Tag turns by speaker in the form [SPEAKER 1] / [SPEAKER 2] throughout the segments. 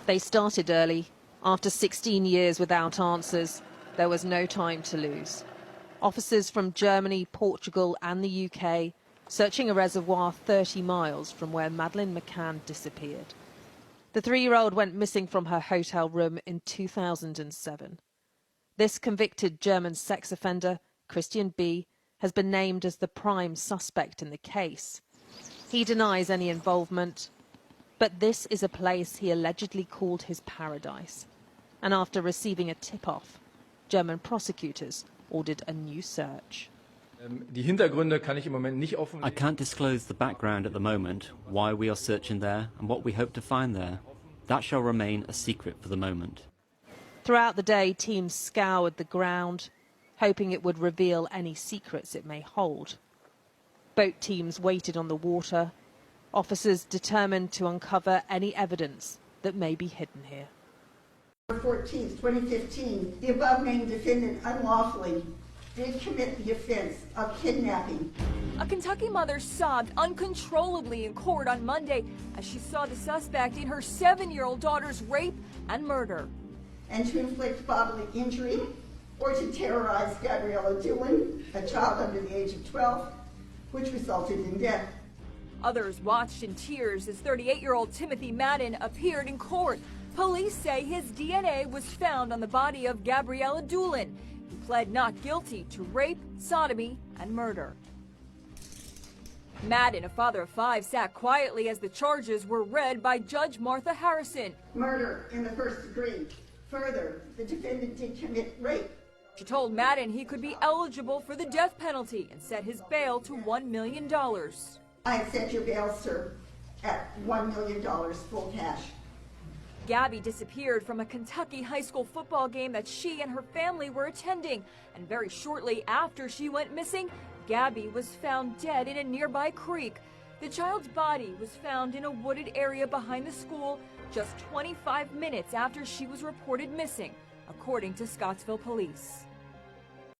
[SPEAKER 1] They started early. After 16 years without answers, there was no time to lose. Officers from Germany, Portugal and the UK searching a reservoir 30 miles from where Madeleine McCann disappeared. The 3-year-old went missing from her hotel room in 2007. This convicted German sex offender, Christian B., has been named as the prime suspect in the case. He denies any involvement, but this is a place he allegedly called his paradise. And after receiving a tip-off, German prosecutors ordered a new search.
[SPEAKER 2] I can't disclose the background at the moment, why we are searching there and what we hope to find there. That shall remain a secret for the moment.
[SPEAKER 1] Throughout the day, teams scoured the ground, hoping it would reveal any secrets it may hold. Boat teams waited on the water, officers determined to uncover any evidence that may be hidden here.
[SPEAKER 3] November 14th, 2015, the above-named defendant unlawfully did commit the offense of kidnapping.
[SPEAKER 4] A Kentucky mother sobbed uncontrollably in court on Monday as she saw the suspect in her 7-year-old daughter's rape and murder.
[SPEAKER 3] And to inflict bodily injury or to terrorize Gabriella Doolin, a child under the age of 12, which resulted in death.
[SPEAKER 4] Others watched in tears as 38-year-old Timothy Madden appeared in court. Police say his DNA was found on the body of Gabriella Doolin. He pled not guilty to rape, sodomy, and murder. Madden, a father of 5, sat quietly as the charges were read by Judge Martha Harrison.
[SPEAKER 3] Murder in the first degree. Further, the defendant did commit rape.
[SPEAKER 4] She told Madden he could be eligible for the death penalty and set his bail to $1 million.
[SPEAKER 3] I accept your bail, sir, at $1 million full cash.
[SPEAKER 4] Gabby disappeared from a Kentucky high school football game that she and her family were attending. And very shortly after she went missing, Gabby was found dead in a nearby creek. The child's body was found in a wooded area behind the school just 25 minutes after she was reported missing, according to Scottsville police.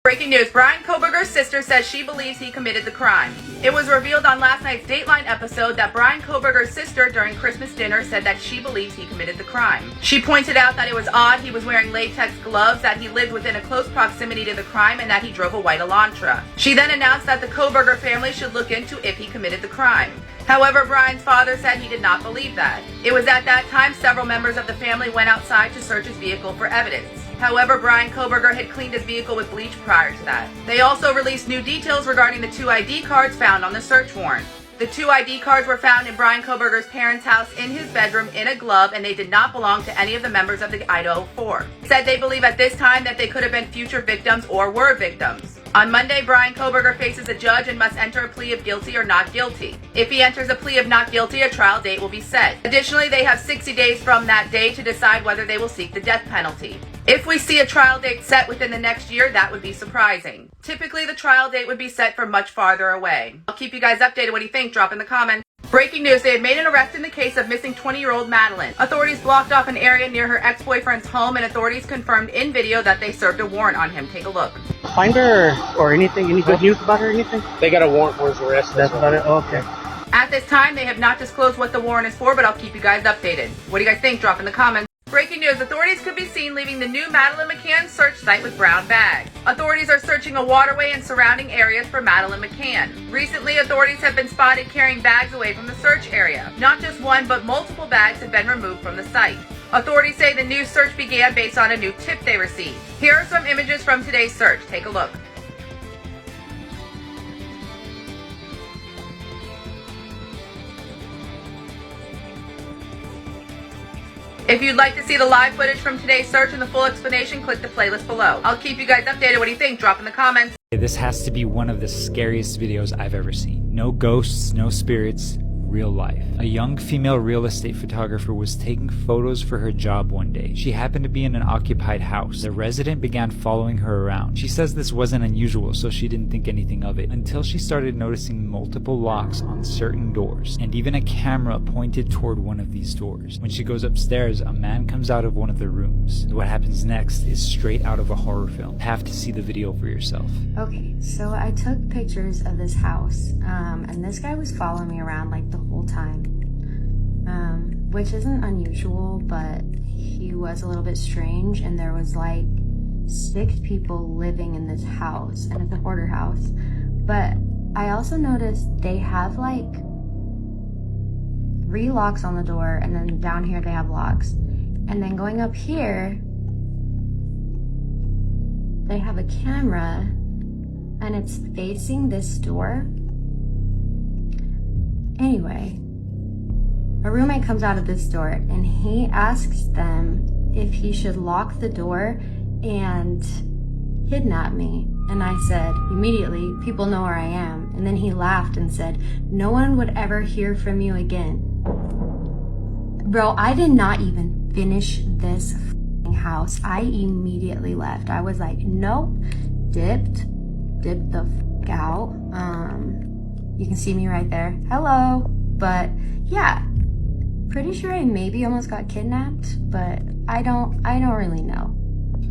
[SPEAKER 5] Breaking news, Bryan Kohberger's sister says she believes he committed the crime. It was revealed on last night's Dateline episode that Bryan Kohberger's sister during Christmas dinner said that she believes he committed the crime. She pointed out that it was odd he was wearing latex gloves, that he lived within a close proximity to the crime, and that he drove a white Elantra. She then announced that the Kohberger family should look into if he committed the crime. However, Bryan's father said he did not believe that. It was at that time several members of the family went outside to search his vehicle for evidence. However, Bryan Kohberger had cleaned his vehicle with bleach prior to that. They also released new details regarding the 2 ID cards found on the search warrant. The 2 ID cards were found in Bryan Kohberger's parents' house in his bedroom in a glove, and they did not belong to any of the members of the Idaho 4. Said they believe at this time that they could have been future victims or were victims. On Monday, Bryan Kohberger faces a judge and must enter a plea of guilty or not guilty. If he enters a plea of not guilty, a trial date will be set. Additionally, they have 60 days from that day to decide whether they will seek the death penalty. If we see a trial date set within the next year, that would be surprising. Typically, the trial date would be set for much farther away. I'll keep you guys updated. What do you think? Drop in the comments. Breaking news, they have made an arrest in the case of missing 20-year-old Madeleine. Authorities blocked off an area near her ex-boyfriend's home, and authorities confirmed in video that they served a warrant on him. Take a look.
[SPEAKER 6] Find her or anything? Any good news about her or anything?
[SPEAKER 7] They got a warrant for his arrest.
[SPEAKER 6] That's about it? Oh, okay.
[SPEAKER 5] At this time, they have not disclosed what the warrant is for, but I'll keep you guys updated. What do you guys think? Drop in the comments. Breaking news, authorities could be seen leaving the new Madeleine McCann search site with brown bags. Authorities are searching a waterway and surrounding areas for Madeleine McCann. Recently, authorities have been spotted carrying bags away from the search area. Not just one, but multiple bags have been removed from the site. Authorities say the new search began based on a new tip they received. Here are some images from today's search. Take a look. If you'd like to see the live footage from today's search and the full explanation, click the playlist below. I'll keep you guys updated. What do you think? Drop in the comments.
[SPEAKER 8] This has to be one of the scariest videos I've ever seen. No ghosts, no spirits, real life. A young female real estate photographer was taking photos for her job one day. She happened to be in an occupied house. The resident began following her around. She says this wasn't unusual, so she didn't think anything of it, until she started noticing multiple locks on certain doors, and even a camera pointed toward one of these doors. When she goes upstairs, a man comes out of one of the rooms. What happens next is straight out of a horror film. You have to see the video for yourself.
[SPEAKER 9] Okay, so I took pictures of this house, and this guy was following me around like the whole time. which isn't unusual, but he was a little bit strange, and there was like 6 people living in this house, and it's a hoarder house. But I also noticed they have like 3 locks on the door, and then down here they have locks. And then going up here, they have a camera, and it's facing this door. Anyway, a roommate comes out of this door, and he asks them if he should lock the door and kidnap me. And I said, immediately, people know where I am. And then he laughed and said, no one would ever hear from you again. Bro, I did not even finish this house. I immediately left. I was like, nope, dipped the out. You can see me right there. Hello. But yeah, pretty sure I maybe almost got kidnapped, but I don't really know.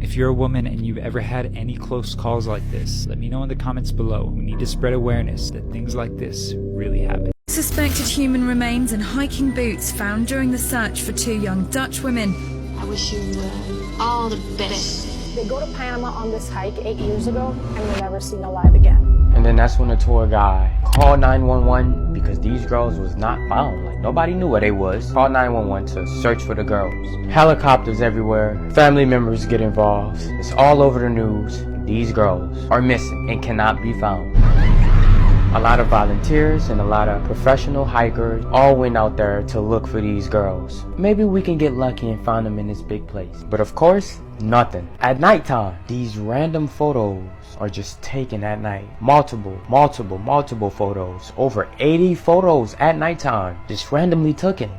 [SPEAKER 8] If you're a woman and you've ever had any close calls like this, let me know in the comments below. We need to spread awareness that things like this really happen.
[SPEAKER 7] Suspected human remains and hiking boots found during the search for 2 young Dutch women.
[SPEAKER 10] I wish you all the best.
[SPEAKER 11] They go to Panama on this hike 8 years ago and were never seen alive again.
[SPEAKER 12] And then that's when the tour guy called 911 because these girls was not found. Like, nobody knew where they was. Called 911 to search for the girls. Helicopters everywhere. Family members get involved. It's all over the news. These girls are missing and cannot be found. A lot of volunteers and a lot of professional hikers all went out there to look for these girls. Maybe we can get lucky and find them in this big place. But of course, nothing. At nighttime, these random photos are just taken at night. Multiple photos. Over 80 photos at nighttime, just randomly taken.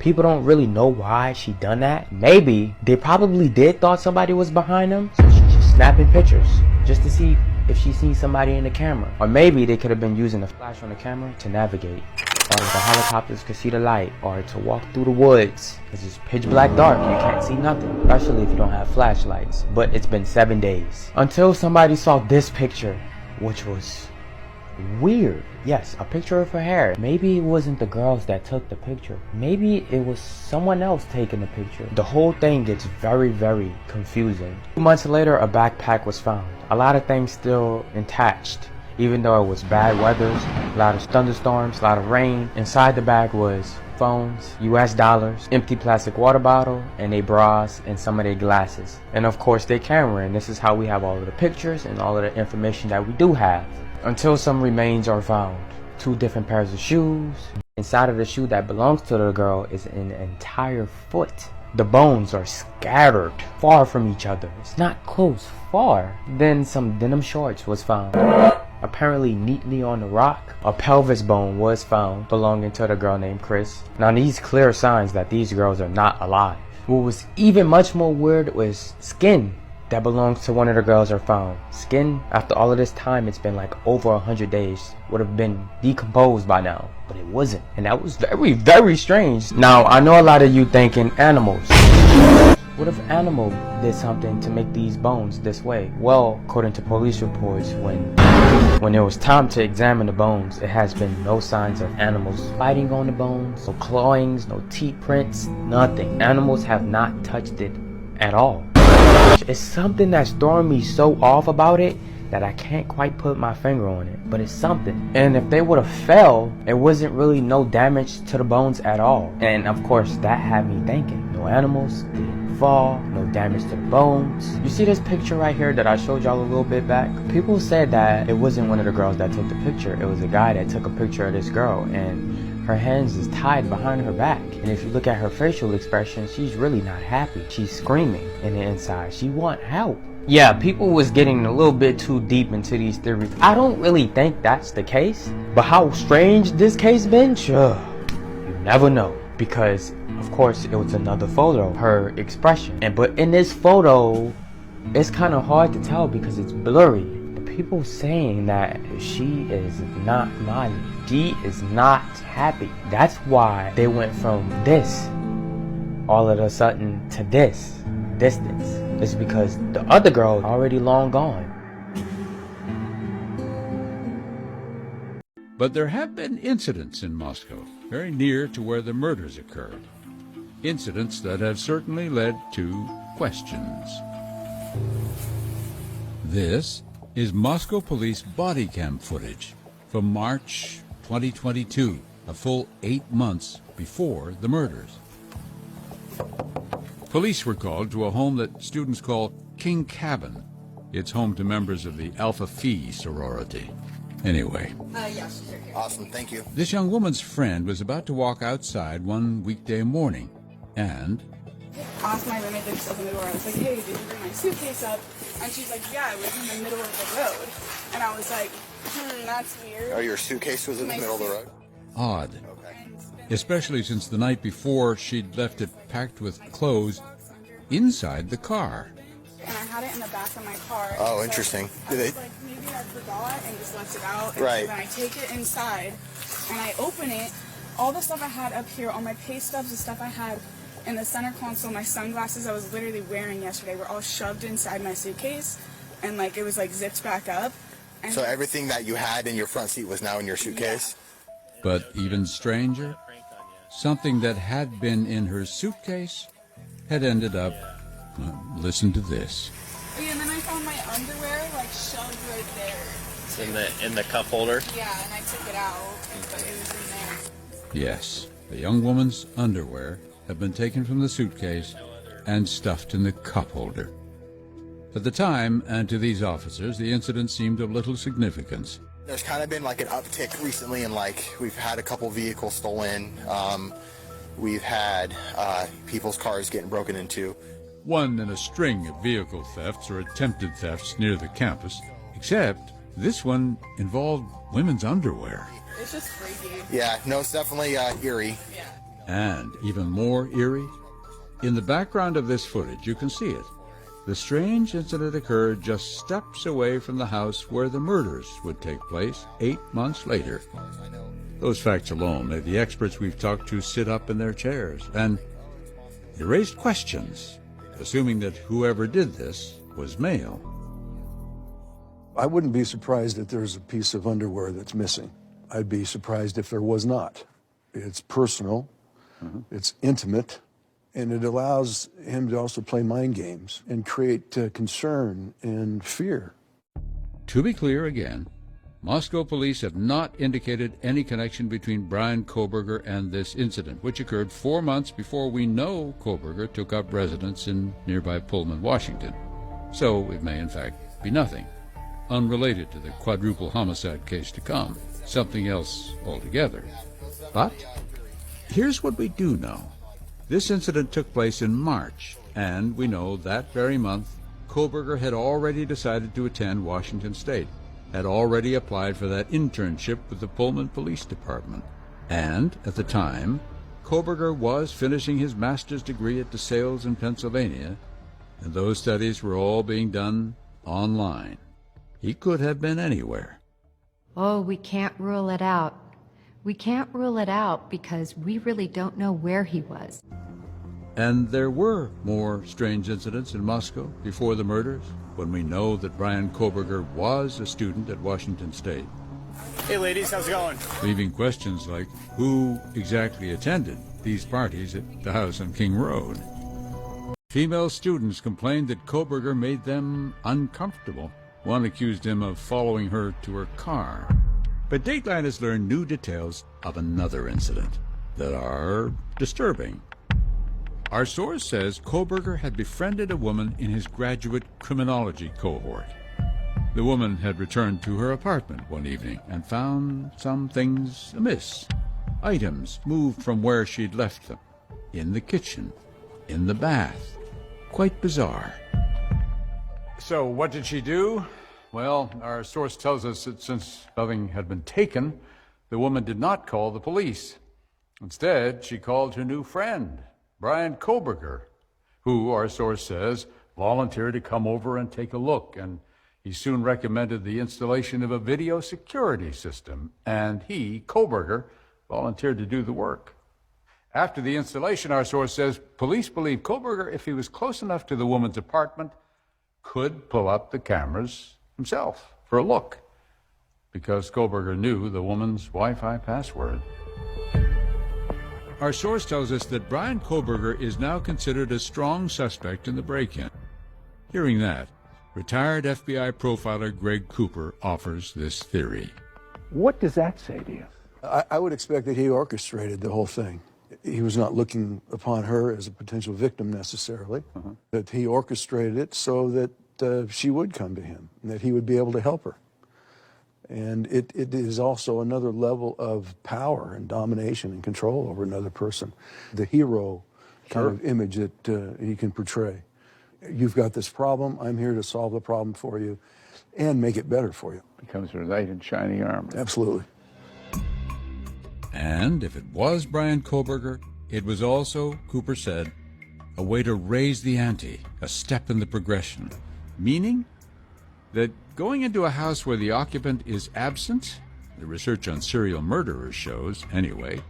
[SPEAKER 12] People don't really know why she done that. Maybe they probably did thought somebody was behind them, so she's just snapping pictures just to see if she seen somebody in the camera. Or maybe they could have been using the flash on the camera to navigate, or the helicopters could see the light, or to walk through the woods. It's just pitch black dark, you can't see nothing, especially if you don't have flashlights. But it's been 7 days until somebody saw this picture, which was weird. Yes, a picture of her hair. Maybe it wasn't the girls that took the picture. Maybe it was someone else taking the picture. The whole thing gets very confusing. 2 months later, a backpack was found. A lot of things still intact, even though it was bad weather, a lot of thunderstorms, a lot of rain. Inside the bag was phones, US dollars, empty plastic water bottle, and their bras and some of their glasses. And of course their camera, and this is how we have all of the pictures and all of the information that we do have. Until some remains are found. 2 different pairs of shoes. Inside of the shoe that belongs to the girl is an entire foot. The bones are scattered far from each other. It's not close, far. Then some denim shorts was found, apparently neatly on the rock. A pelvis bone was found belonging to the girl named Chris. Now these clear signs that these girls are not alive. What was even much more weird was skin that belongs to one of the girls are found. Skin, after all of this time, it's been like over 100 days, would have been decomposed by now, but it wasn't. And that was very strange. Now, I know a lot of you thinking animals. What if animal did something to make these bones this way? Well, according to police reports, when it was time to examine the bones, it has been no signs of animals biting on the bones, no clawings, no teeth prints, nothing. Animals have not touched it at all. It's something that's throwing me so off about it that I can't quite put my finger on it, but it's something. And if they would have fell, it wasn't really no damage to the bones at all. And of course that had me thinking, no animals didn't fall, no damage to the bones. You see this picture right here that I showed y'all a little bit back? People said that it wasn't one of the girls that took the picture, it was a guy that took a picture of this girl, and her hands is tied behind her back. And if you look at her facial expression, she's really not happy. She's screaming in the inside. She want help. Yeah, people was getting a little bit too deep into these theories. I don't really think that's the case, but how strange this case been? Sure, you never know. Because, of course, it was another photo, her expression. But in this photo, it's kind of hard to tell because it's blurry. People saying that she is not Molly. She is not happy. That's why they went from this all of a sudden to this distance. It's because the other girl already long gone.
[SPEAKER 13] But there have been incidents in Moscow, very near to where the murders occurred. Incidents that have certainly led to questions. This is Moscow police body cam footage from March 2022, a full 8 months before the murders. Police were called to a home that students call King Cabin. It's home to members of the Alpha Phi sorority. Anyway.
[SPEAKER 14] Yes. Awesome, thank you.
[SPEAKER 13] This young woman's friend was about to walk outside one weekday morning, and
[SPEAKER 15] asked my roommate that just opened the door. I was like, hey, did you bring my suitcase up? And she's like, yeah, it was in the middle of the road. And I was like, that's weird.
[SPEAKER 14] Oh, your suitcase was in the middle of the road?
[SPEAKER 13] Odd. Especially since the night before she'd left it packed with clothes inside the car.
[SPEAKER 15] And I had it in the back of my car.
[SPEAKER 14] Oh, interesting.
[SPEAKER 15] I was like, maybe I forgot and just left it out. And
[SPEAKER 14] right.
[SPEAKER 15] So then I take it inside and I open it. All the stuff I had up here, all my pay stubs, the stuff I had in the center console, my sunglasses I was literally wearing yesterday were all shoved inside my suitcase, and like it was like zipped back up. And
[SPEAKER 14] so everything that you had in your front seat was now in your suitcase?
[SPEAKER 15] Yeah.
[SPEAKER 13] But even stranger, something that had been in her suitcase had ended up, listen to this.
[SPEAKER 15] Yeah, and then I found my underwear like shoved right there.
[SPEAKER 16] It's in the cup holder?
[SPEAKER 15] Yeah, and I took it out, but it was in there.
[SPEAKER 13] Yes, the young woman's underwear had been taken from the suitcase and stuffed in the cup holder. At the time, and to these officers, the incident seemed of little significance.
[SPEAKER 14] There's kind of been like an uptick recently in like, we've had a couple vehicles stolen. We've had people's cars getting broken into.
[SPEAKER 13] One in a string of vehicle thefts or attempted thefts near the campus, except this one involved women's underwear.
[SPEAKER 15] It's just freaky.
[SPEAKER 14] Yeah, no, it's definitely eerie.
[SPEAKER 15] Yeah.
[SPEAKER 13] And even more eerie, in the background of this footage, you can see it. The strange incident occurred just steps away from the house where the murders would take place 8 months later. Those facts alone made the experts we've talked to sit up in their chairs, and they raised questions, assuming that whoever did this was male.
[SPEAKER 17] I wouldn't be surprised if there's a piece of underwear that's missing. I'd be surprised if there was not. It's personal. It's intimate, and it allows him to also play mind games and create concern and fear.
[SPEAKER 13] To be clear again, Moscow police have not indicated any connection between Bryan Kohberger and this incident, which occurred 4 months before we know Kohberger took up residence in nearby Pullman, Washington. So it may in fact be nothing, unrelated to the quadruple homicide case to come, something else altogether. But here's what we do know. This incident took place in March, and we know that very month, Kohberger had already decided to attend Washington State, had already applied for that internship with the Pullman Police Department. And, at the time, Kohberger was finishing his master's degree at DeSales in Pennsylvania, and those studies were all being done online. He could have been anywhere.
[SPEAKER 9] Oh, we can't rule it out. We can't rule it out because we really don't know where he was.
[SPEAKER 13] And there were more strange incidents in Moscow before the murders, when we know that Bryan Kohberger was a student at Washington State.
[SPEAKER 18] Hey ladies, how's it going?
[SPEAKER 13] Leaving questions like who exactly attended these parties at the house on King Road. Female students complained that Kohberger made them uncomfortable. One accused him of following her to her car. But Dateline has learned new details of another incident that are disturbing. Our source says Kohberger had befriended a woman in his graduate criminology cohort. The woman had returned to her apartment one evening and found some things amiss. Items moved from where she'd left them. In the kitchen, in the bath. Quite bizarre.
[SPEAKER 19] So what did she do? Well, our source tells us that since nothing had been taken, the woman did not call the police. Instead, she called her new friend, Bryan Kohberger, who, our source says, volunteered to come over and take a look, and he soon recommended the installation of a video security system, and he, Kohberger, volunteered to do the work. After the installation, our source says, police believe Kohberger, if he was close enough to the woman's apartment, could pull up the cameras himself for a look, because Kohberger knew the woman's Wi-Fi password.
[SPEAKER 13] Our source tells us that Bryan Kohberger is now considered a strong suspect in the break-in. Hearing that, retired FBI profiler Greg Cooper offers this theory.
[SPEAKER 17] What does that say to you? I would expect that he orchestrated the whole thing. He was not looking upon her as a potential victim necessarily, that he orchestrated it so that she would come to him, and that he would be able to help her. And it is also another level of power and domination and control over another person. The hero kind of image that he can portray. You've got this problem, I'm here to solve the problem for you and make it better for you.
[SPEAKER 20] Becomes a knight in shining armor.
[SPEAKER 17] Absolutely.
[SPEAKER 13] And if it was Bryan Kohberger, it was also, Cooper said, a way to raise the ante, a step in the progression. Meaning that going into a house where the occupant is absent, the research on serial murderers shows, anyway,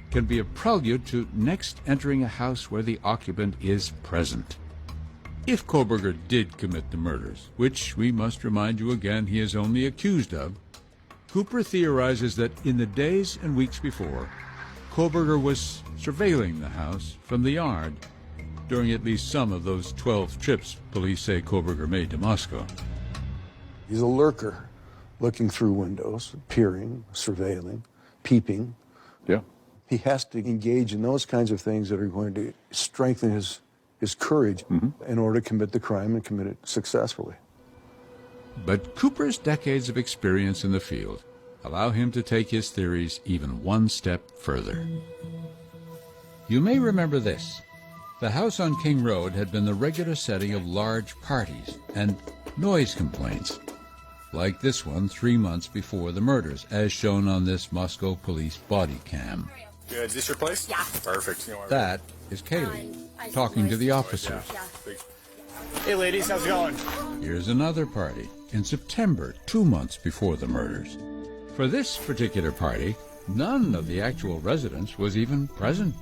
[SPEAKER 13] can be a prelude to next entering a house where the occupant is present. If Kohberger did commit the murders, which we must remind you again he is only accused of, Cooper theorizes that in the days and weeks before, Kohberger was surveilling the house from the yard during at least some of those 12 trips police say Kohberger made to Moscow.
[SPEAKER 17] He's a lurker, looking through windows, peering, surveilling, peeping.
[SPEAKER 20] Yeah.
[SPEAKER 17] He has to engage in those kinds of things that are going to strengthen his courage in order to commit the crime and commit it successfully.
[SPEAKER 13] But Cooper's decades of experience in the field allow him to take his theories even one step further. You may remember this. The house on King Road had been the regular setting of large parties and noise complaints, like this one 3 months before the murders, as shown on this Moscow police body cam.
[SPEAKER 18] Yeah, is this your place? Yeah. Perfect.
[SPEAKER 13] That is Kaylee, talking to the officers.
[SPEAKER 18] Hey ladies, how's it going?
[SPEAKER 13] Here's another party, in September, 2 months before the murders. For this particular party, none of the actual residents was even present.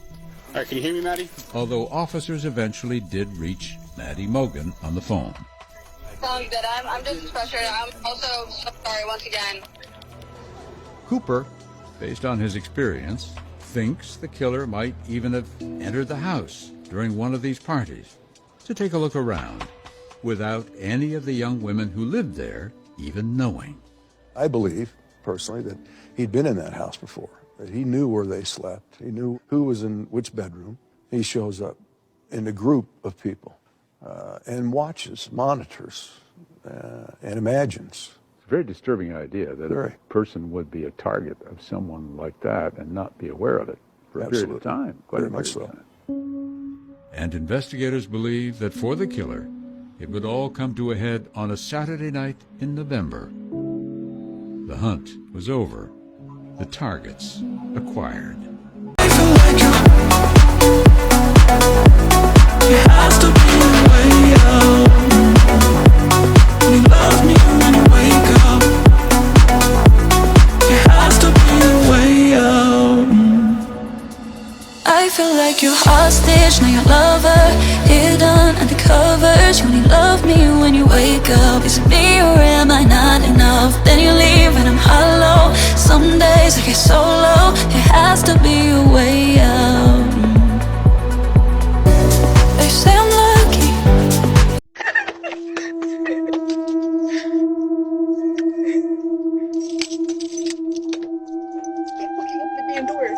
[SPEAKER 18] All right, can you hear me, Maddie?
[SPEAKER 13] Although officers eventually did reach Maddie Mogan on the phone.
[SPEAKER 21] Sounds good. I'm just frustrated. I'm also so sorry once again.
[SPEAKER 13] Cooper, based on his experience, thinks the killer might even have entered the house during one of these parties to take a look around, without any of the young women who lived there even knowing.
[SPEAKER 17] I believe, personally, that he'd been in that house before, that he knew where they slept, he knew who was in which bedroom. He shows up in a group of people and watches, monitors, and imagines.
[SPEAKER 20] It's a very disturbing idea that a person would be a target of someone like that and not be aware of it for a period of time. Quite
[SPEAKER 17] Very
[SPEAKER 20] a
[SPEAKER 17] much
[SPEAKER 20] period of
[SPEAKER 17] so.
[SPEAKER 20] time.
[SPEAKER 13] And investigators believe that for the killer, it would all come to a head on a Saturday night in November. The hunt was over, the targets acquired.
[SPEAKER 7] I feel like you're hostage, now your lover, hidden under covers. You only love me when you wake up. Is it me or am I not enough? Then you leave and I'm hollow. Some days I get so low, there has to be a way out. They say I'm lucky.
[SPEAKER 21] Open the damn doors.